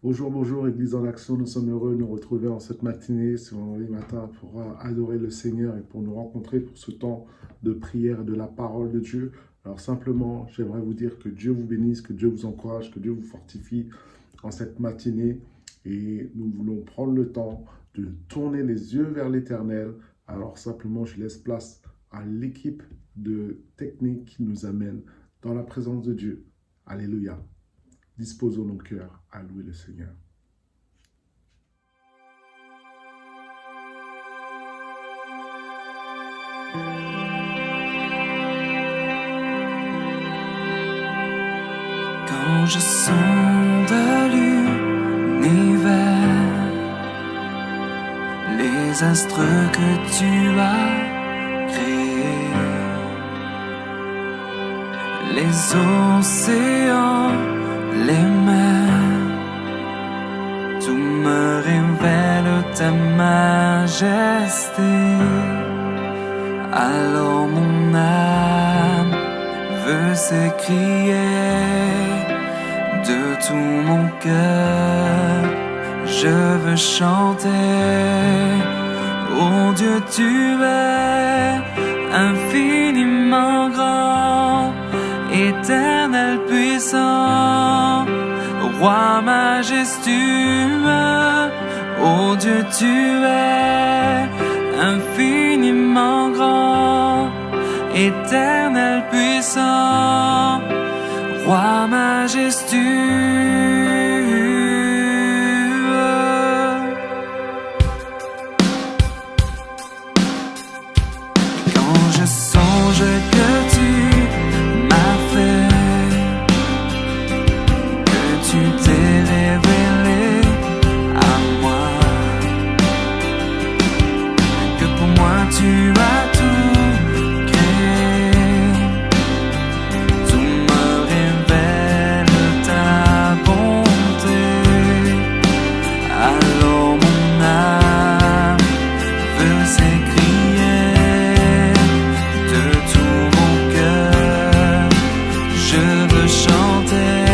Bonjour, bonjour, Église en action. Nous sommes heureux de nous retrouver en cette matinée, ce vendredi matin, pour adorer le Seigneur et pour nous rencontrer pour ce temps de prière et de la parole de Dieu. Alors simplement, j'aimerais vous dire que Dieu vous bénisse, que Dieu vous encourage, que Dieu vous fortifie en cette matinée. Et nous voulons prendre le temps de tourner les yeux vers l'Éternel. Alors simplement, je laisse place à l'équipe de technique qui nous amène dans la présence de Dieu. Alléluia. Disposons nos cœurs à louer le Seigneur. Quand je sonde l'univers, les astres que tu as créés, les océans, les mers, tout me révèle ta majesté. Alors mon âme veut s'écrier de tout mon cœur. Je veux chanter, oh Dieu, tu es infiniment grand, éternel puissant, roi majestueux. Oh Dieu, tu es infiniment grand, éternel puissant, roi majestueux. Quand je songe que tu m'as fait, que tu t'es révélé à moi, que pour moi tu as tout créé, tout me révèle ta bonté. Alors mon âme veut s'écrier de tout mon cœur. Je veux chanter,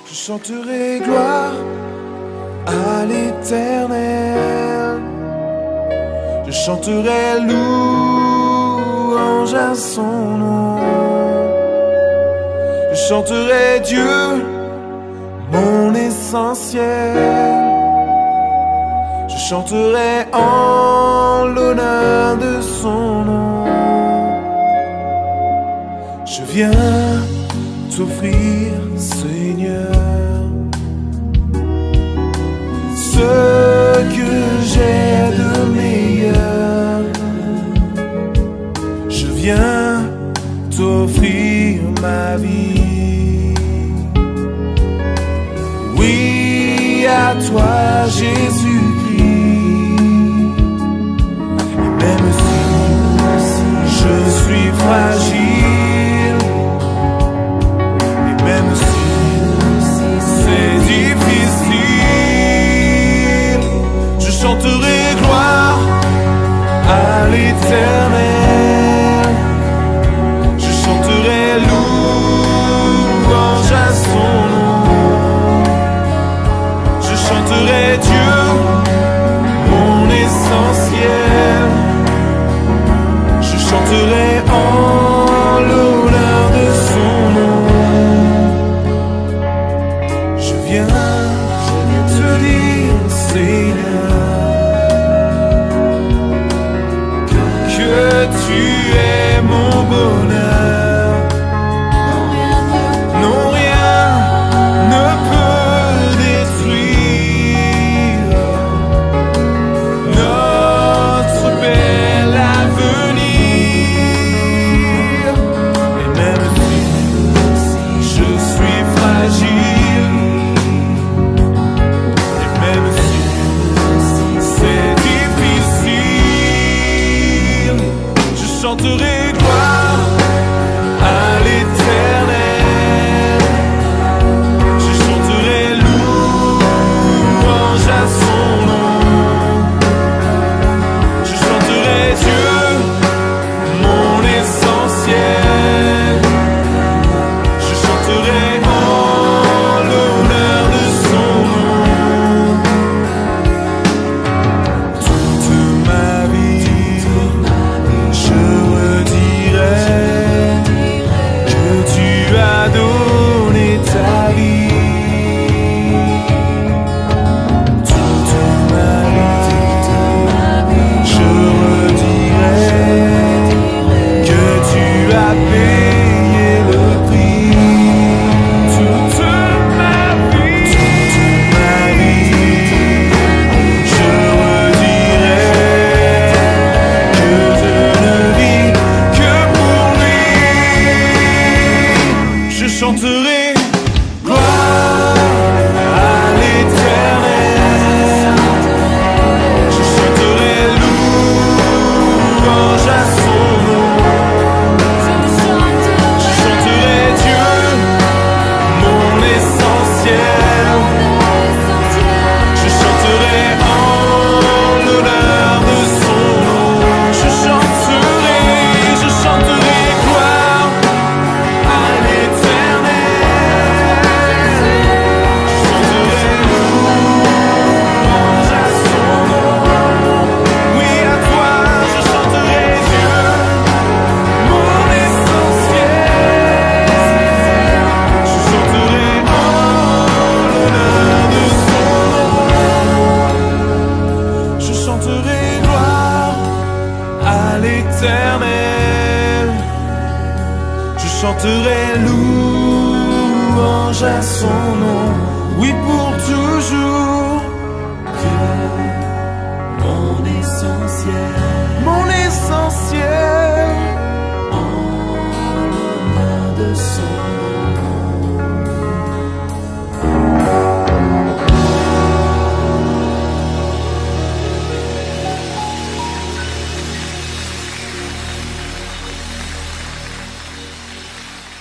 Je chanterai gloire à l'Éternel. Je chanterai louange à son nom. Je chanterai Dieu, mon essentiel. Je chanterai en l'honneur de son nom. Je viens t'offrir, Seigneur, ce que j'ai de meilleur. Je viens t'offrir ma vie. Oui, à toi, Jésus-Christ. Et même si je suis fragile, et même si c'est difficile, je chanterai gloire à l'Éternel. Je chanterai louange à son nom. Je chanterai Dieu, mon essentiel. Je chanterai en l'honneur de son nom. Je viens te dire, Seigneur, que tu es mon bonheur. Non, rien ne peut détruire notre bel avenir. Et même si je suis fragile, et même si c'est difficile, je chanterai gloire à l'Éternel. Je chanterai louange à son nom. Je chanterai Dieu, mon essentiel. Je chanterai en l'honneur de son nom. Toute ma vie, je redirai que tu as donné ta vie. Toute ma vie, je redirai que tu as payé le prix. Toute ma vie, je redirai que je ne vis que pour lui. Je chanterai gloire à l'Éternel. Je chanterai louange à son nom. Je chanterai Dieu, mon essentiel. Je chanterai en l'honneur de son nom. Je chanterai gloire à l'Éternel. Je chanterai louange à son nom. Oui, à toi, je chanterai Dieu, mon essentiel. Je chanterai en l'honneur de son nom. Je chanterai gloire à l'Éternel. Je chanterai louange à son nom. Oui, pour toujours. Mon essentiel, en l'honneur de son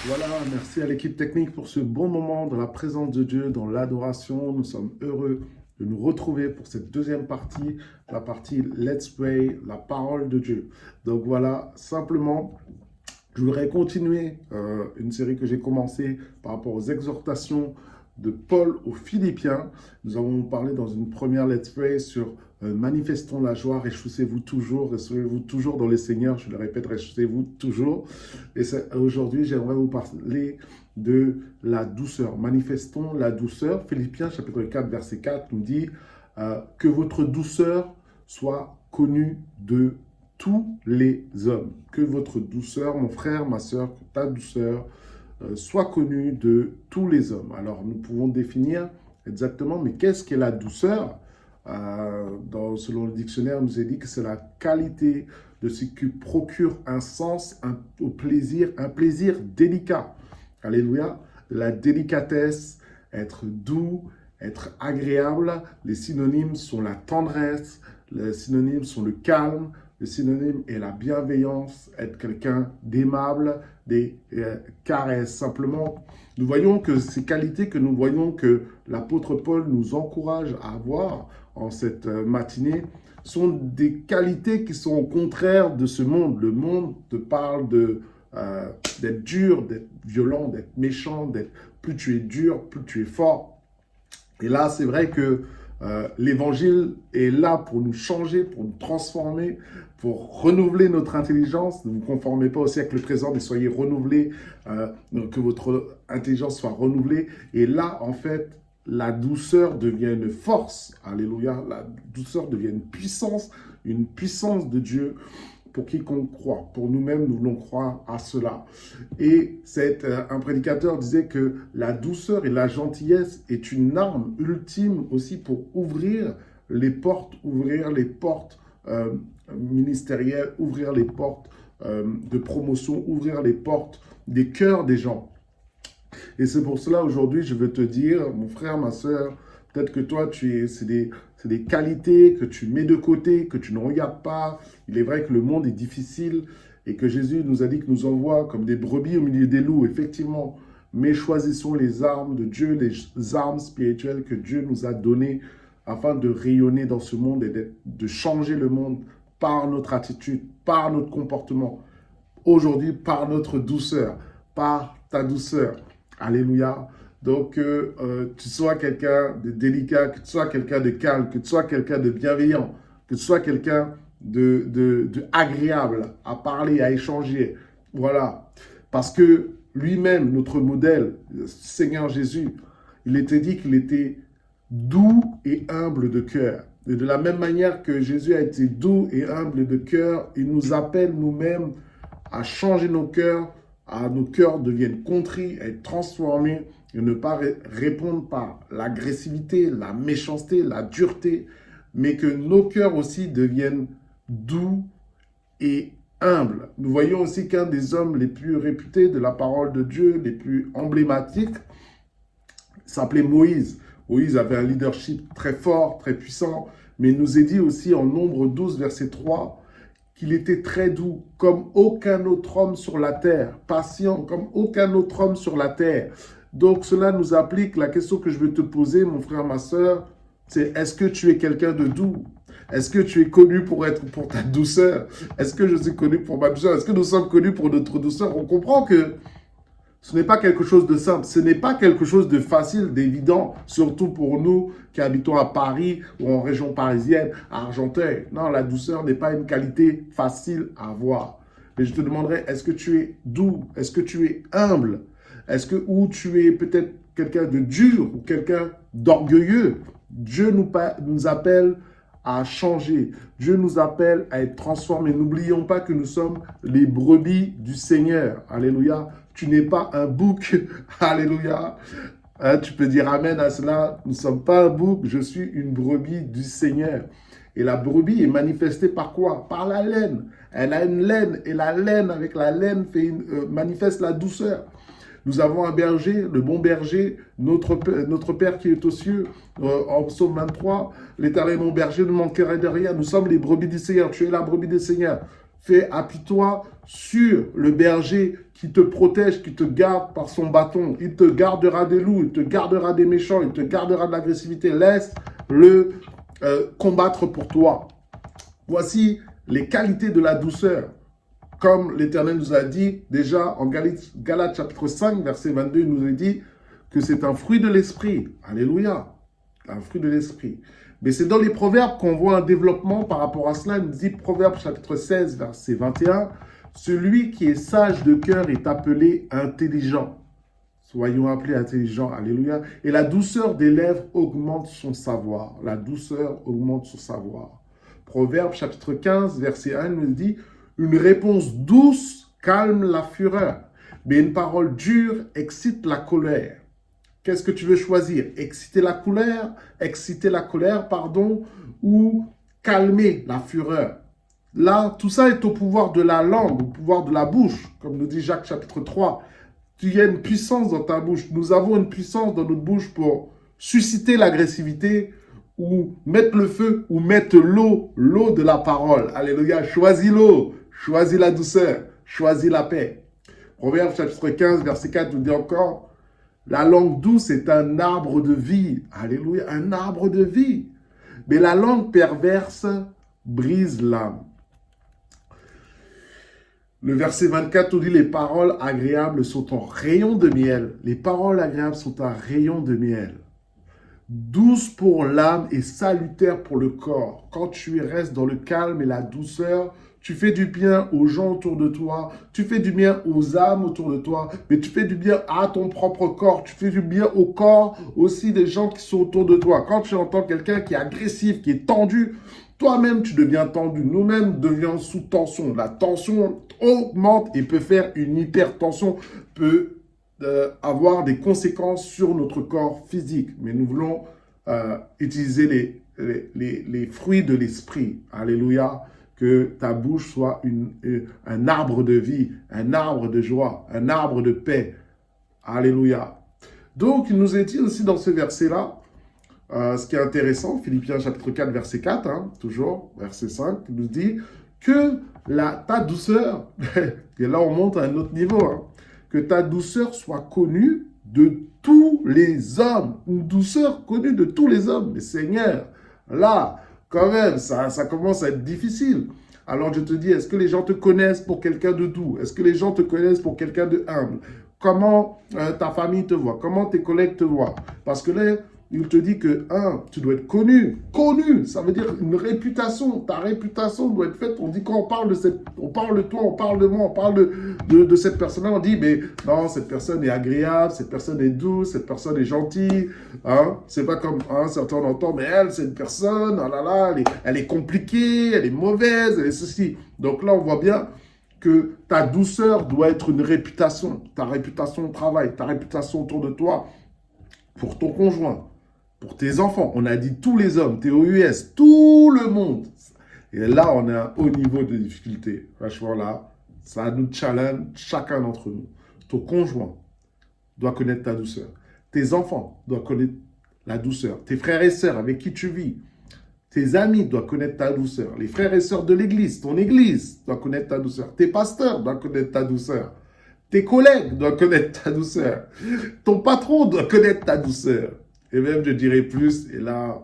Voilà, merci à l'équipe technique pour ce bon moment dans la présence de Dieu, dans l'adoration. Nous sommes heureux de nous retrouver pour cette deuxième partie, la partie Let's Pray, la parole de Dieu. Donc voilà, simplement, je voudrais continuer une série que j'ai commencée par rapport aux exhortations de Paul aux Philippiens. Nous avons parlé dans une première Let's Pray sur manifestons la joie, réjouissez-vous toujours dans les Seigneurs. Je le répète, réjouissez-vous toujours. Et aujourd'hui, j'aimerais vous parler de la douceur. Manifestons la douceur. Philippiens chapitre 4, verset 4 nous dit que votre douceur soit connue de tous les hommes. Que votre douceur, mon frère, ma soeur, que ta douceur soit connue de tous les hommes. Alors, nous pouvons définir exactement, mais qu'est-ce qu'est la douceur? Selon le dictionnaire, on nous a dit que c'est la qualité de ce qui procure un sens, un plaisir délicat. Alléluia. La délicatesse, être doux, être agréable. Les synonymes sont la tendresse, les synonymes sont le calme, le synonyme est la bienveillance, être quelqu'un d'aimable, des caresses. Simplement, nous voyons que ces qualités que nous voyons que l'apôtre Paul nous encourage à avoir en cette matinée sont des qualités qui sont au contraire de ce monde. Le monde te parle d'être dur, d'être violent, d'être méchant, plus tu es dur, plus tu es fort. Et là, c'est vrai que l'évangile est là pour nous changer, pour nous transformer, pour renouveler notre intelligence. Ne vous conformez pas au siècle présent, mais soyez renouvelés, que votre intelligence soit renouvelée. Et là, en fait, la douceur devient une force. Alléluia. La douceur devient une puissance de Dieu pour quiconque croit. Pour nous-mêmes, nous voulons croire à cela. Et un prédicateur disait que la douceur et la gentillesse est une arme ultime aussi pour ouvrir les portes ministérielles, ouvrir les portes de promotion, ouvrir les portes des cœurs des gens. Et c'est pour cela, aujourd'hui, je veux te dire, mon frère, ma soeur, peut-être que toi, c'est des qualités que tu mets de côté, que tu ne regardes pas. Il est vrai que le monde est difficile et que Jésus nous a dit que nous envoie comme des brebis au milieu des loups, effectivement. Mais choisissons les armes de Dieu, les armes spirituelles que Dieu nous a données afin de rayonner dans ce monde et de changer le monde par notre attitude, par notre comportement. Aujourd'hui, par notre douceur, par ta douceur. Alléluia. Donc, que tu sois quelqu'un de délicat, que tu sois quelqu'un de calme, que tu sois quelqu'un de bienveillant, que tu sois quelqu'un de agréable à parler, à échanger. Voilà. Parce que lui-même, notre modèle, le Seigneur Jésus, il était dit qu'il était doux et humble de cœur. Et de la même manière que Jésus a été doux et humble de cœur, il nous appelle nous-mêmes à changer nos cœurs, à nos cœurs deviennent contrits, à être transformés et ne pas répondre par l'agressivité, la méchanceté, la dureté, mais que nos cœurs aussi deviennent doux et humbles. Nous voyons aussi qu'un des hommes les plus réputés de la parole de Dieu, les plus emblématiques, s'appelait Moïse. Moïse avait un leadership très fort, très puissant, mais il nous est dit aussi en Nombre 12, verset 3, qu'il était très doux, comme aucun autre homme sur la terre, patient, comme aucun autre homme sur la terre. Donc, cela nous applique. La question que je veux te poser, mon frère, ma soeur, c'est est-ce que tu es quelqu'un de doux? Est-ce que tu es connu pour ta douceur? Est-ce que je suis connu pour ma douceur? Est-ce que nous sommes connus pour notre douceur? On comprend que ce n'est pas quelque chose de simple, ce n'est pas quelque chose de facile, d'évident, surtout pour nous qui habitons à Paris ou en région parisienne, à Argenteuil. Non, la douceur n'est pas une qualité facile à avoir. Mais je te demanderai, est-ce que tu es doux? Est-ce que tu es humble? Ou tu es peut-être quelqu'un de dur ou quelqu'un d'orgueilleux? Dieu nous appelle à changer. Dieu nous appelle à être transformés. N'oublions pas que nous sommes les brebis du Seigneur. Alléluia. Tu n'es pas un bouc. Alléluia. Tu peux dire amen à cela. Nous ne sommes pas un bouc. Je suis une brebis du Seigneur. Et la brebis est manifestée par quoi? Par la laine. Elle a une laine. Et la laine, avec la laine, manifeste la douceur. Nous avons un berger, le bon berger, notre Père qui est aux cieux. En psaume 23, l'Éternel mon berger ne manquerait de rien. Nous sommes les brebis du Seigneur. Tu es la brebis du Seigneur. Appuie-toi sur le berger qui te protège, qui te garde par son bâton. Il te gardera des loups, il te gardera des méchants, il te gardera de l'agressivité. Laisse-le combattre pour toi. Voici les qualités de la douceur. Comme l'Éternel nous a dit déjà en Galates chapitre 5, verset 22, il nous a dit que c'est un fruit de l'esprit. Alléluia. Un fruit de l'esprit. Mais c'est dans les Proverbes qu'on voit un développement par rapport à cela. Il nous dit, Proverbes chapitre 16, verset 21, « Celui qui est sage de cœur est appelé intelligent. » Soyons appelés intelligents. Alléluia. Et la douceur des lèvres augmente son savoir. La douceur augmente son savoir. Proverbes chapitre 15, verset 1, nous dit, « Une réponse douce calme la fureur, mais une parole dure excite la colère. » Qu'est-ce que tu veux choisir? Exciter la colère, ou calmer la fureur? Là, tout ça est au pouvoir de la langue, au pouvoir de la bouche, comme nous dit Jacques chapitre 3. Tu as une puissance dans ta bouche. Nous avons une puissance dans notre bouche pour susciter l'agressivité, ou mettre le feu, ou mettre l'eau de la parole. Alléluia. Choisis l'eau, choisis la douceur, choisis la paix. Proverbe chapitre 15, verset 4 nous dit encore, la langue douce est un arbre de vie. Alléluia, un arbre de vie. Mais la langue perverse brise l'âme. Le verset 24 nous dit, les paroles agréables sont un rayon de miel. Les paroles agréables sont un rayon de miel. Douce pour l'âme et salutaire pour le corps. Quand tu restes dans le calme et la douceur, tu fais du bien aux gens autour de toi, tu fais du bien aux âmes autour de toi, mais tu fais du bien à ton propre corps, tu fais du bien au corps aussi des gens qui sont autour de toi. Quand tu entends quelqu'un qui est agressif, qui est tendu, toi-même tu deviens tendu, nous-mêmes devions sous tension. La tension augmente et peut faire une hypertension, peut avoir des conséquences sur notre corps physique. Mais nous voulons utiliser les fruits de l'esprit. Alléluia. Que ta bouche soit un arbre de vie, un arbre de joie, un arbre de paix. Alléluia. Donc, il nous est dit aussi dans ce verset-là, ce qui est intéressant, Philippiens chapitre 4, verset 4, toujours, verset 5, il nous dit que ta douceur, et là on monte à un autre niveau, que ta douceur soit connue de tous les hommes. Une douceur connue de tous les hommes. Mais Seigneur, là, quand même, ça commence à être difficile. Alors je te dis, est-ce que les gens te connaissent pour quelqu'un de doux? Est-ce que les gens te connaissent pour quelqu'un de humble? Comment ta famille te voit? Comment tes collègues te voient? Parce que là, il te dit que, tu dois être connu. Connu, ça veut dire une réputation. Ta réputation doit être faite. On dit quand on parle de toi, on parle de moi, on parle de cette personne-là. On dit, mais non, cette personne est agréable, cette personne est douce, cette personne est gentille. C'est pas comme certains entendent, mais elle, c'est une personne, oh là là, elle est compliquée, elle est mauvaise, elle est ceci. Donc là, on voit bien que ta douceur doit être une réputation. Ta réputation au travail, ta réputation autour de toi, pour ton conjoint, pour tes enfants. On a dit tous les hommes, TOUS, tout le monde. Et là, on a un haut niveau de difficulté. Franchement, là, ça nous challenge chacun d'entre nous. Ton conjoint doit connaître ta douceur. Tes enfants doivent connaître la douceur. Tes frères et sœurs avec qui tu vis, tes amis doivent connaître ta douceur. Les frères et sœurs de l'église, ton église doit connaître ta douceur. Tes pasteurs doivent connaître ta douceur. Tes collègues doivent connaître ta douceur. Ton patron doit connaître ta douceur. Et même, je dirais plus, et là,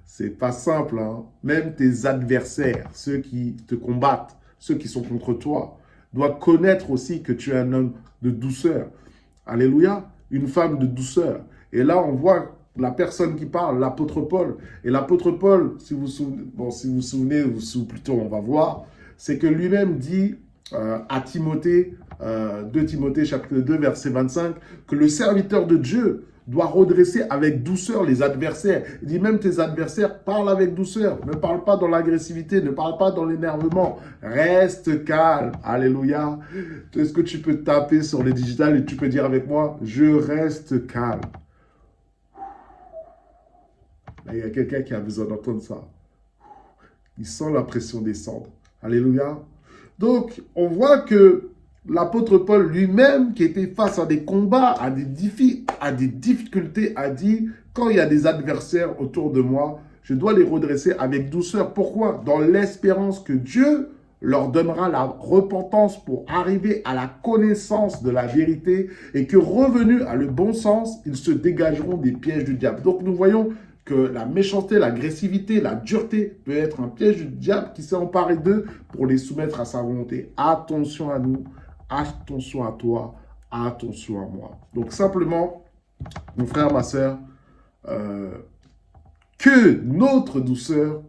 c'est pas simple, même tes adversaires, ceux qui te combattent, ceux qui sont contre toi, doivent connaître aussi que tu es un homme de douceur. Alléluia, une femme de douceur. Et là, on voit la personne qui parle, l'apôtre Paul. Et l'apôtre Paul, si vous vous souvenez, ou plutôt on va voir, c'est que lui-même dit à Timothée, 2 Timothée chapitre 2 verset 25, que le serviteur de Dieu doit redresser avec douceur les adversaires. Il dit même tes adversaires, parle avec douceur. Ne parle pas dans l'agressivité, ne parle pas dans l'énervement. Reste calme. Alléluia. Est-ce que tu peux taper sur le digital et tu peux dire avec moi, je reste calme. Là, il y a quelqu'un qui a besoin d'entendre ça. Il sent la pression descendre. Alléluia. Donc, on voit que l'apôtre Paul lui-même, qui était face à des combats, à des difficultés, a dit, quand il y a des adversaires autour de moi, je dois les redresser avec douceur. Pourquoi? Dans l'espérance que Dieu leur donnera la repentance pour arriver à la connaissance de la vérité et que revenus à le bon sens, ils se dégageront des pièges du diable. Donc nous voyons que la méchanceté, l'agressivité, la dureté peut être un piège du diable qui s'est emparé d'eux pour les soumettre à sa volonté. Attention à nous, attention à toi, attention à moi. Donc simplement, Mon frère, ma sœur, euh, que notre douceur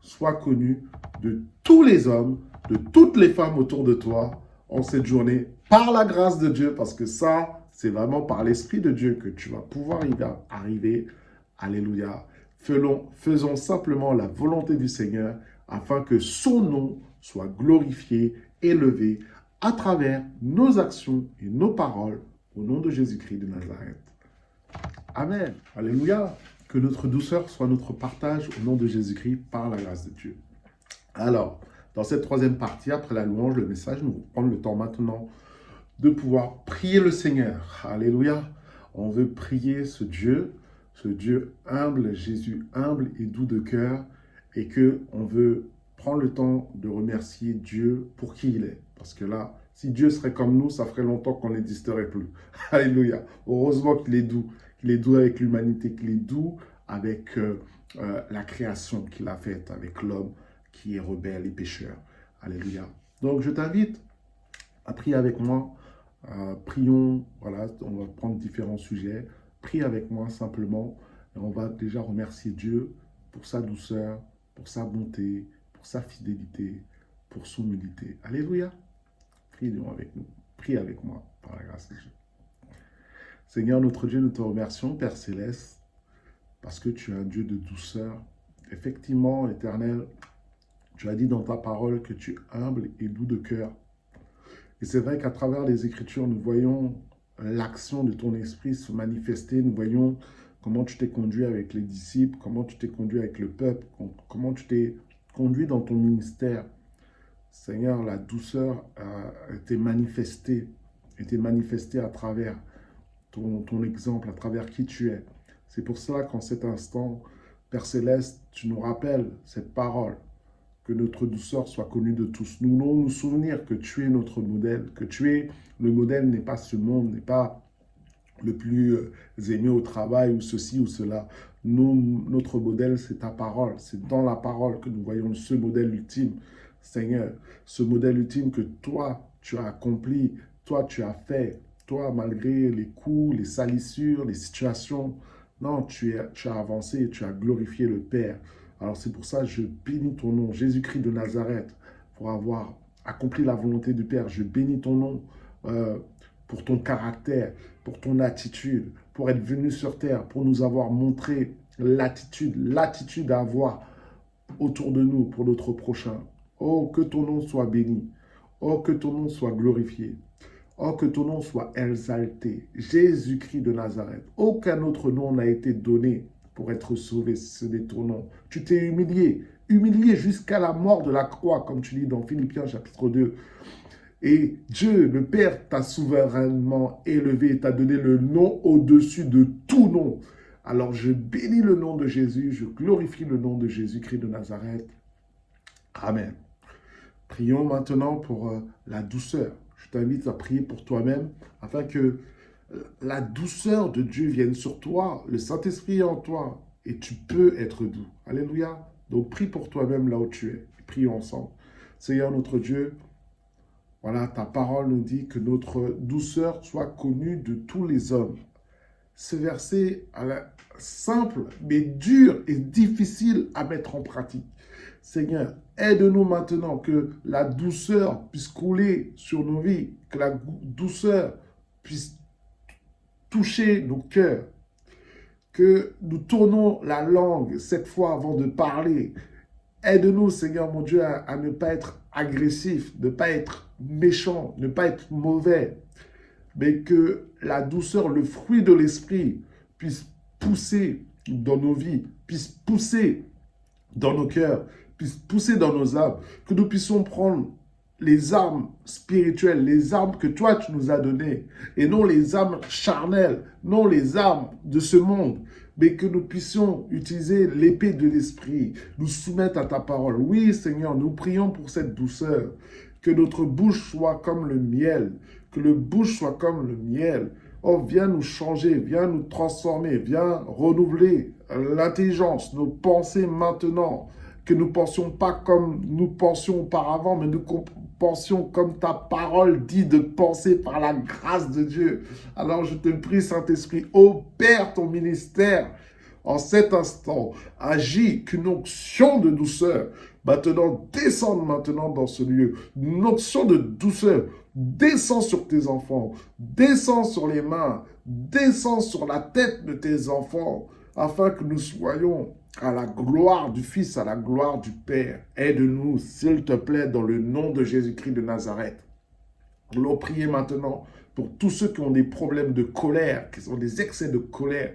soit connue de tous les hommes, de toutes les femmes autour de toi en cette journée, par la grâce de Dieu, parce que ça, c'est vraiment par l'Esprit de Dieu que tu vas pouvoir arriver. Alléluia. Faisons simplement la volonté du Seigneur afin que son nom soit glorifié, élevé à travers nos actions et nos paroles au nom de Jésus-Christ de Nazareth. Amen. Alléluia. Que notre douceur soit notre partage au nom de Jésus-Christ par la grâce de Dieu. Alors, dans cette troisième partie, après la louange, le message, nous allons prendre le temps maintenant de pouvoir prier le Seigneur. Alléluia. On veut prier ce Dieu humble, Jésus humble et doux de cœur, et que on veut prendre le temps de remercier Dieu pour qui il est. Parce que là, si Dieu serait comme nous, ça ferait longtemps qu'on n'existerait plus. Alléluia. Heureusement qu'il est doux avec l'humanité, qu'il est doux avec la création qu'il a faite, avec l'homme qui est rebelle et pécheur. Alléluia. Donc je t'invite à prier avec moi. Prions, voilà, on va prendre différents sujets. Prie avec moi simplement. Et on va déjà remercier Dieu pour sa douceur, pour sa bonté, pour sa fidélité, pour son humilité. Alléluia. Prions avec nous. Prie avec moi par la grâce de Dieu. Seigneur notre Dieu, nous te remercions, Père Céleste, parce que tu es un Dieu de douceur. Effectivement, Éternel, tu as dit dans ta parole que tu es humble et doux de cœur. Et c'est vrai qu'à travers les Écritures, nous voyons l'action de ton esprit se manifester. Nous voyons comment tu t'es conduit avec les disciples, comment tu t'es conduit avec le peuple, comment tu t'es conduit dans ton ministère. Seigneur, la douceur a été manifestée à travers ton exemple, à travers qui tu es. C'est pour cela qu'en cet instant, Père Céleste, tu nous rappelles cette parole, que notre douceur soit connue de tous. Nous voulons nous souvenir que tu es notre modèle, le modèle n'est pas ce monde, n'est pas le plus aimé au travail ou ceci ou cela. Notre modèle, c'est ta parole. C'est dans la parole que nous voyons ce modèle ultime, Seigneur. Ce modèle ultime que toi, tu as accompli, toi, tu as fait. Toi, malgré les coups, les salissures, les situations, non, tu as avancé et tu as glorifié le Père. Alors c'est pour ça que je bénis ton nom, Jésus-Christ de Nazareth, pour avoir accompli la volonté du Père. Je bénis ton nom pour ton caractère, pour ton attitude, pour être venu sur terre, pour nous avoir montré l'attitude à avoir autour de nous pour notre prochain. Oh, que ton nom soit béni. Oh, que ton nom soit glorifié. Oh, que ton nom soit exalté. Jésus-Christ de Nazareth. Aucun autre nom n'a été donné pour être sauvé, ce n'est ton nom. Tu t'es humilié jusqu'à la mort de la croix, comme tu lis dans Philippiens chapitre 2. Et Dieu, le Père, t'a souverainement élevé, t'a donné le nom au-dessus de tout nom. Alors je bénis le nom de Jésus, je glorifie le nom de Jésus-Christ de Nazareth. Amen. Prions maintenant pour la douceur. Je t'invite à prier pour toi-même afin que la douceur de Dieu vienne sur toi, le Saint-Esprit est en toi et tu peux être doux. Alléluia. Donc prie pour toi-même là où tu es. Prions ensemble. Seigneur notre Dieu, voilà, ta parole nous dit que notre douceur soit connue de tous les hommes. Ce verset simple, mais dur et difficile à mettre en pratique. Seigneur, aide-nous maintenant que la douceur puisse couler sur nos vies, que la douceur puisse toucher nos cœurs, que nous tournons la langue cette fois avant de parler. Aide-nous, Seigneur mon Dieu, à ne pas être agressif, ne pas être méchant, ne pas être mauvais, mais que la douceur, le fruit de l'esprit, puisse pousser dans nos vies, puisse pousser dans nos cœurs, puisse pousser dans nos âmes, que nous puissions prendre les armes spirituelles, les armes que toi tu nous as données, et non les armes charnelles, non les armes de ce monde, mais que nous puissions utiliser l'épée de l'esprit, nous soumettre à ta parole. Oui, Seigneur, nous prions pour cette douceur, que notre bouche soit comme le miel, que le bouche soit comme le miel. Oh, viens nous changer, viens nous transformer, viens renouveler l'intelligence, nos pensées maintenant. que nous ne pensions pas comme nous pensions auparavant, mais nous pensions comme ta parole dit de penser par la grâce de Dieu. Alors je te prie, Saint-Esprit, opère ton ministère en cet instant. Agis, qu'une onction de douceur maintenant descende maintenant dans ce lieu. Une onction de douceur descend sur tes enfants, descend sur les mains, descend sur la tête de tes enfants, afin que nous soyons à la gloire du Fils, à la gloire du Père. Aide-nous, s'il te plaît, dans le nom de Jésus-Christ de Nazareth. Nous allons prier maintenant pour tous ceux qui ont des problèmes de colère, qui ont des excès de colère.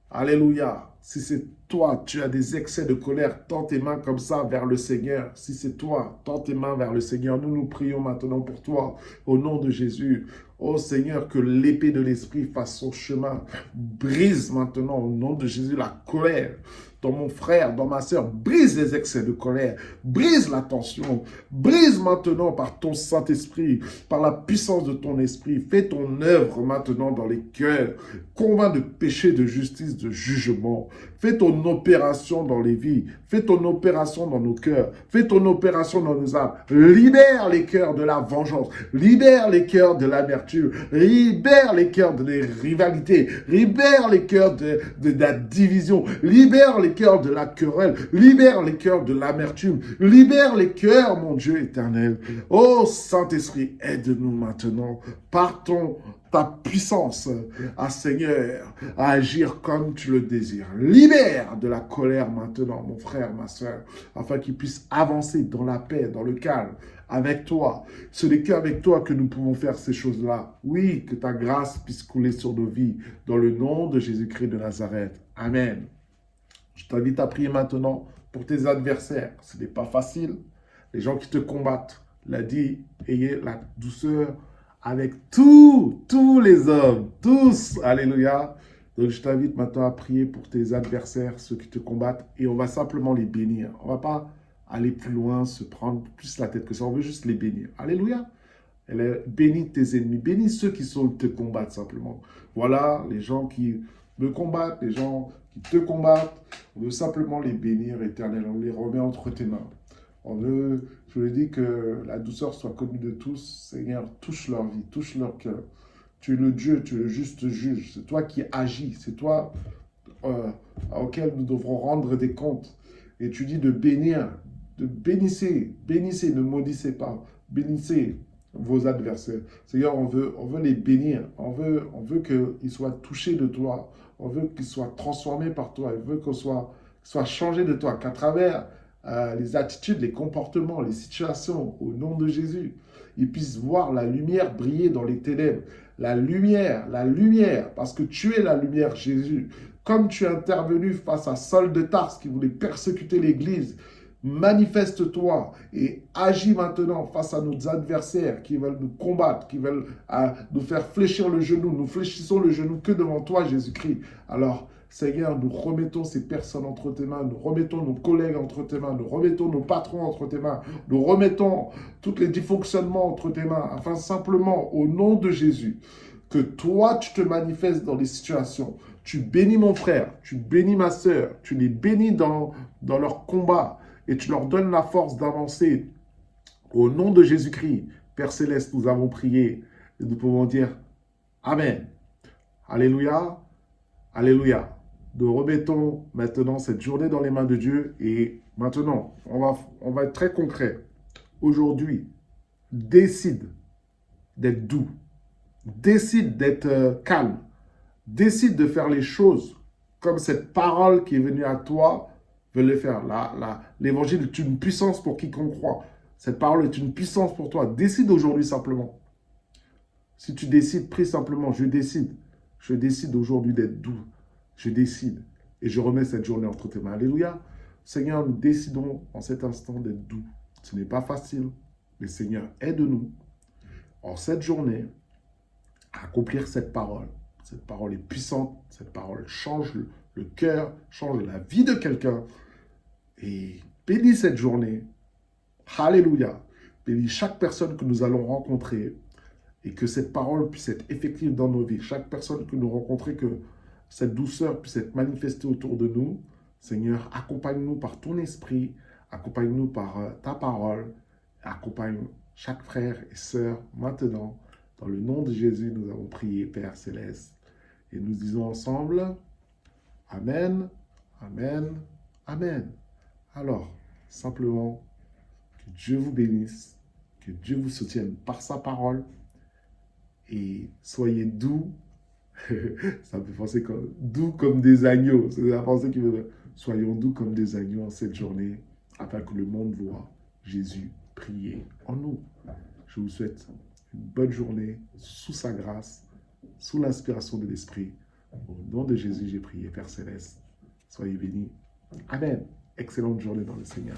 Alléluia. Si c'est toi, tu as des excès de colère, tends tes mains comme ça vers le Seigneur. Si c'est toi, tends tes mains vers le Seigneur. Nous nous prions maintenant pour toi, au nom de Jésus. Ô Seigneur, que l'épée de l'Esprit fasse son chemin. Brise maintenant, au nom de Jésus, la colère. Dans mon frère, dans ma sœur, brise les excès de colère, brise la tension, brise maintenant par ton Saint-Esprit, par la puissance de ton esprit. Fais ton œuvre maintenant dans les cœurs. Convainc de péché, de justice, de jugement. Fais ton opération dans les vies. Fais ton opération dans nos cœurs. Fais ton opération dans nos âmes. Libère les cœurs de la vengeance. Libère les cœurs de l'amertume. Libère les cœurs des rivalités. Libère les cœurs de la division. Libère les cœurs de la querelle. Libère les cœurs de l'amertume. Libère les cœurs, mon Dieu éternel. Oh Saint-Esprit, aide-nous maintenant par ta puissance, Seigneur, à agir comme tu le désires. Libère de la colère maintenant, mon frère, ma soeur, afin qu'il puisse avancer dans la paix, dans le calme, avec toi. Ce n'est qu'avec toi que nous pouvons faire ces choses-là. Oui, que ta grâce puisse couler sur nos vies, dans le nom de Jésus-Christ de Nazareth. Amen. Je t'invite à prier maintenant pour tes adversaires. Ce n'est pas facile. Les gens qui te combattent, l'a dit, ayez la douceur avec tous les hommes, tous, alléluia. Donc je t'invite maintenant à prier pour tes adversaires, ceux qui te combattent, et on va simplement les bénir. On ne va pas aller plus loin, se prendre plus la tête que ça, on veut juste les bénir. Alléluia. Bénis tes ennemis, bénis ceux qui te combattent simplement. Voilà, les gens qui me combattent, les gens qui te combattent, on veut simplement les bénir, Éternel, on les remet entre tes mains. On veut, je le dis, que la douceur soit connue de tous. Seigneur, touche leur vie, touche leur cœur. Tu es le Dieu, tu es le juste juge. C'est toi qui agis, c'est toi auquel nous devrons rendre des comptes. Et tu dis de bénir, de bénissez, ne maudissez pas, bénissez vos adversaires. Seigneur, on veut les bénir, on veut qu'ils soient touchés de toi, on veut qu'ils soient transformés par toi, on veut qu'ils soient changés de toi, qu'à travers les attitudes, les comportements, les situations, au nom de Jésus, ils puissent voir la lumière briller dans les ténèbres. La lumière, parce que tu es la lumière, Jésus. Comme tu es intervenu face à Saul de Tarse qui voulait persécuter l'Église, manifeste-toi et agis maintenant face à nos adversaires qui veulent nous combattre, qui veulent nous faire fléchir le genou. Nous fléchissons le genou que devant toi, Jésus-Christ. Alors, Seigneur, nous remettons ces personnes entre tes mains, nous remettons nos collègues entre tes mains, nous remettons nos patrons entre tes mains, nous remettons tous les dysfonctionnements entre tes mains, afin simplement, au nom de Jésus, que toi, tu te manifestes dans les situations. Tu bénis mon frère, tu bénis ma sœur, tu les bénis dans leur combat et tu leur donnes la force d'avancer. Au nom de Jésus-Christ, Père Céleste, nous avons prié et nous pouvons dire Amen. Alléluia, Alléluia. Nous remettons maintenant cette journée dans les mains de Dieu et maintenant, on va être très concret. Aujourd'hui, décide d'être doux, décide d'être calme, décide de faire les choses comme cette parole qui est venue à toi veut le faire. L'évangile est une puissance pour quiconque croit. Cette parole est une puissance pour toi. Décide aujourd'hui simplement. Si tu décides, prie simplement, je décide aujourd'hui d'être doux. Je décide et je remets cette journée entre tes mains. Alléluia. Seigneur, nous décidons en cet instant d'être doux. Ce n'est pas facile, mais Seigneur, aide-nous en cette journée à accomplir cette parole. Cette parole est puissante, cette parole change le cœur, change la vie de quelqu'un. Et bénis cette journée. Alléluia. Bénis chaque personne que nous allons rencontrer et que cette parole puisse être effective dans nos vies. Chaque personne que nous rencontrons, que cette douceur puisse être manifestée autour de nous. Seigneur, accompagne-nous par ton esprit Accompagne-nous par ta parole. Accompagne chaque frère et sœur maintenant. Dans le nom de Jésus, nous avons prié, Père Céleste. Et nous disons ensemble, Amen, Amen, Amen. Alors, simplement, que Dieu vous bénisse, que Dieu vous soutienne par sa parole et soyez doux. Ça me fait penser comme doux comme des agneaux. C'est la pensée qui veut dire soyons doux comme des agneaux en cette journée afin que le monde voit Jésus prier en nous. Je vous souhaite une bonne journée sous sa grâce, sous l'inspiration de l'Esprit. Au nom de Jésus, j'ai prié, Père Céleste. Soyez bénis. Amen. Excellente journée dans le Seigneur.